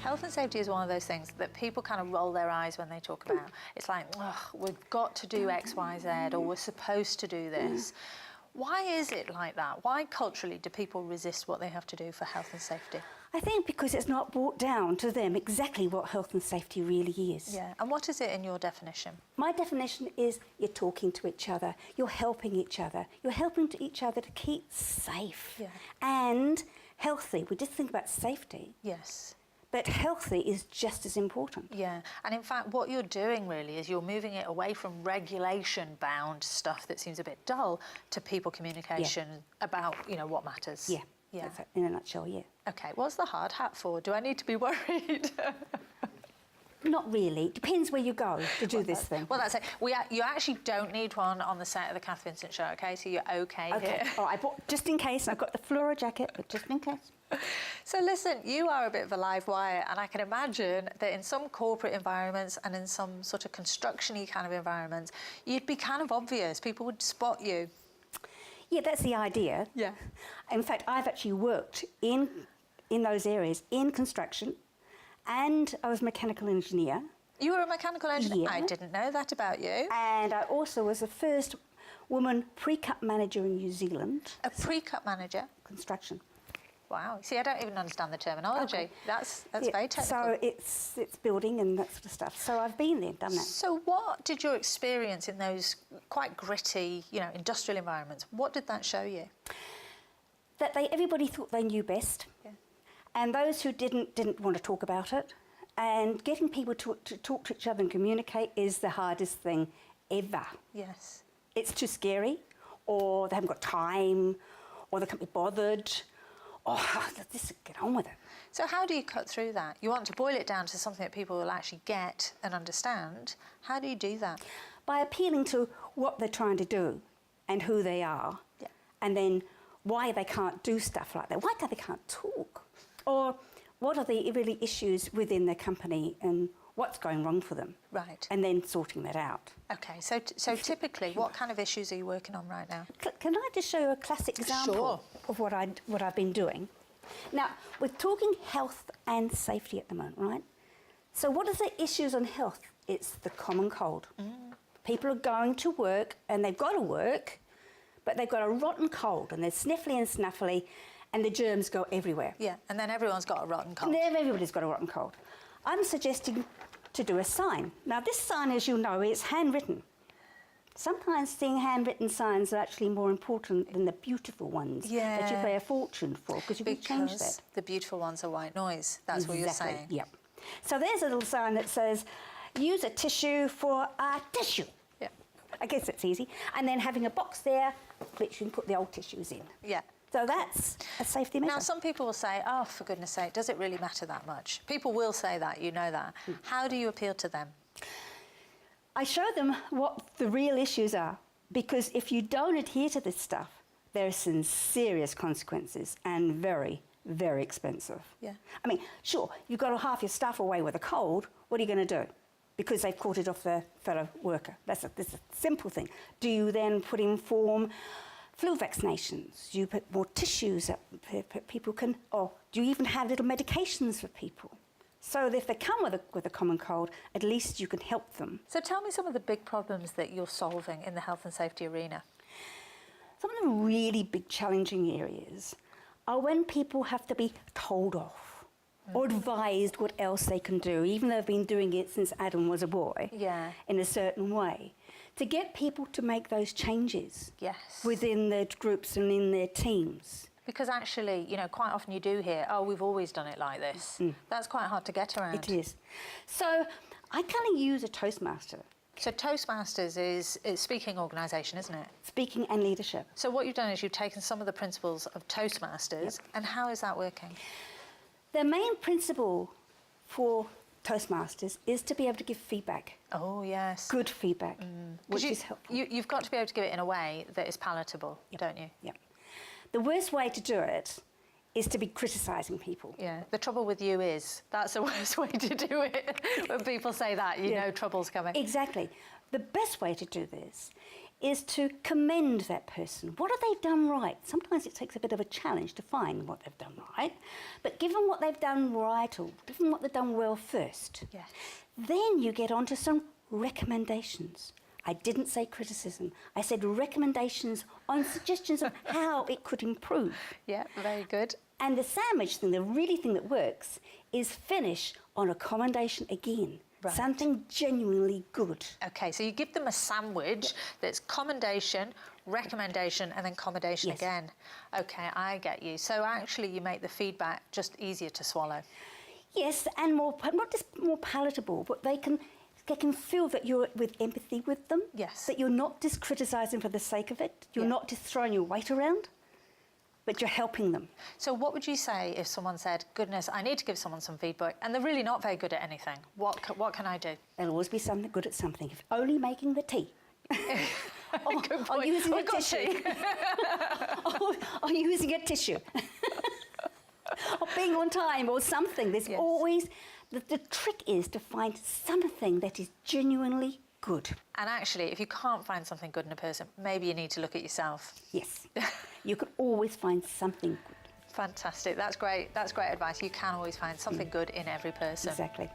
Health and safety is one of those things that people kind of roll their eyes when they talk about. It's like, oh, we've got to do X, Y, Z, or we're supposed to do this. Why is it like that? Why culturally do people resist what they have to do for health and safety? I think because it's not brought down to them exactly what health and safety really is. Yeah, and what is it in your definition? My definition is you're talking to each other, you're helping each other, you're helping to each other to keep safe and healthy. We just think about safety. Yes. But healthy is just as important. Yeah, and in fact what you're doing really is you're moving it away from regulation-bound stuff that seems a bit dull to people communication about, you know, what matters. Yeah, that's it, in a nutshell, yeah. Okay, what's the hard hat for? Do I need to be worried? Not really. Depends where you go to do this thing. Well, that's it. You actually don't need one on the set of the Cath Vincent Show, okay? So you're okay here. Oh, I bought, just in case, I've got the fluoro jacket, but just in case. So listen, you are a bit of a live wire, and I can imagine that in some corporate environments and in some sort of construction-y kind of environments, you'd be kind of obvious. People would spot you. Yeah, that's the idea. Yeah. In fact, I've actually worked in those areas, in construction, and I was a mechanical engineer. You were a mechanical engineer? Yeah. I didn't know that about you. And I also was the first woman pre-cut manager in New Zealand. A pre-cut manager? Construction. Wow. See, I don't even understand the terminology. Okay. That's very technical. So it's building and that sort of stuff. So I've been there, done that. So what did your experience in those quite gritty, you know, industrial environments, what did that show you? That everybody thought they knew best. Yeah. And those who didn't want to talk about it. And getting people to talk to each other and communicate is the hardest thing ever. Yes. It's too scary, or they haven't got time, or they can't be bothered. Oh, just get on with it. So how do you cut through that? You want to boil it down to something that people will actually get and understand. How do you do that? By appealing to what they're trying to do and who they are, and then why they can't do stuff like that, why they can't talk, or what are the really issues within their company and what's going wrong for them. Right. And then sorting that out. Okay, so typically, what kind of issues are you working on right now? Can I just show you a classic example of what I've been doing? Now, we're talking health and safety at the moment, right? So what are the issues on health? It's the common cold. People are going to work, and they've got to work, but they've got a rotten cold, and they're sniffly and snuffly, and the germs go everywhere. Yeah, and then everyone's got a rotten cold. Everybody's got a rotten cold. I'm suggesting to do a sign. Now, this sign, as you know, is handwritten. Sometimes seeing handwritten signs are actually more important than the beautiful ones that you pay a fortune for, because you can change that. The beautiful ones are white noise. That's what you're saying. Yep. So there's a little sign that says, use a tissue for a tissue. Yeah. I guess it's easy. And then having a box there, which you can put the old tissues in. Yeah. So that's a safety measure. Now, some people will say, oh, for goodness sake, does it really matter that much? People will say that, you know that. How do you appeal to them? I show them what the real issues are, because if you don't adhere to this stuff, there are some serious consequences and very, very expensive. Yeah. I mean, sure, you've got half your staff away with a cold, what are you going to do? Because they've caught it off their fellow worker. That's a simple thing. Do you then put in form flu vaccinations? Do you put more tissues that people can, or do you even have little medications for people? So that if they come with a common cold, at least you can help them. So tell me some of the big problems that you're solving in the health and safety arena. Some of the really big challenging areas are when people have to be told off or advised what else they can do, even though they've been doing it since Adam was a boy, in a certain way, to get people to make those changes within their groups and in their teams. Because actually, you know, quite often you do hear, oh, we've always done it like this. That's quite hard to get around. It is. So I kind of use a Toastmaster. So Toastmasters is speaking organisation, isn't it? Speaking and leadership. So what you've done is you've taken some of the principles of Toastmasters, and how is that working? The main principle for Toastmasters is to be able to give feedback. Oh, yes. Good feedback, which is helpful. You've got to be able to give it in a way that is palatable, don't you? Yeah. The worst way to do it is to be criticising people. Yeah, the trouble with you is, that's the worst way to do it. When people say that, you know trouble's coming. Exactly. The best way to do this is to commend that person. What have they done right? Sometimes it takes a bit of a challenge to find what they've done right, but give them what they've done right or give them what they've done well first. Yes. Then you get on to some recommendations. I didn't say criticism. I said recommendations on suggestions of how it could improve. Yeah, very good. And the sandwich thing, the really thing that works, is finish on a commendation again. Right. Something genuinely good. Okay, so you give them a sandwich that's commendation, recommendation, and then commendation Yes. again. Okay, I get you. So actually you make the feedback just easier to swallow. Yes, and more, not just more palatable, but they can feel that you're with empathy with them. Yes. That you're not just criticising for the sake of it. You're Yeah. not just throwing your weight around, but you're helping them. So what would you say if someone said, goodness, I need to give someone some feedback and they're really not very good at anything? What can I do? There'll always be something good at something. If only making the tea. Good or point. using a We've got tissue. tea. or using a tissue. Or being on time or something. There's Yes. always... The trick is to find something that is genuinely good. And actually, if you can't find something good in a person, maybe you need to look at yourself. Yes. You can always find something good. Fantastic. That's great. That's great advice. You can always find something good in every person. Exactly.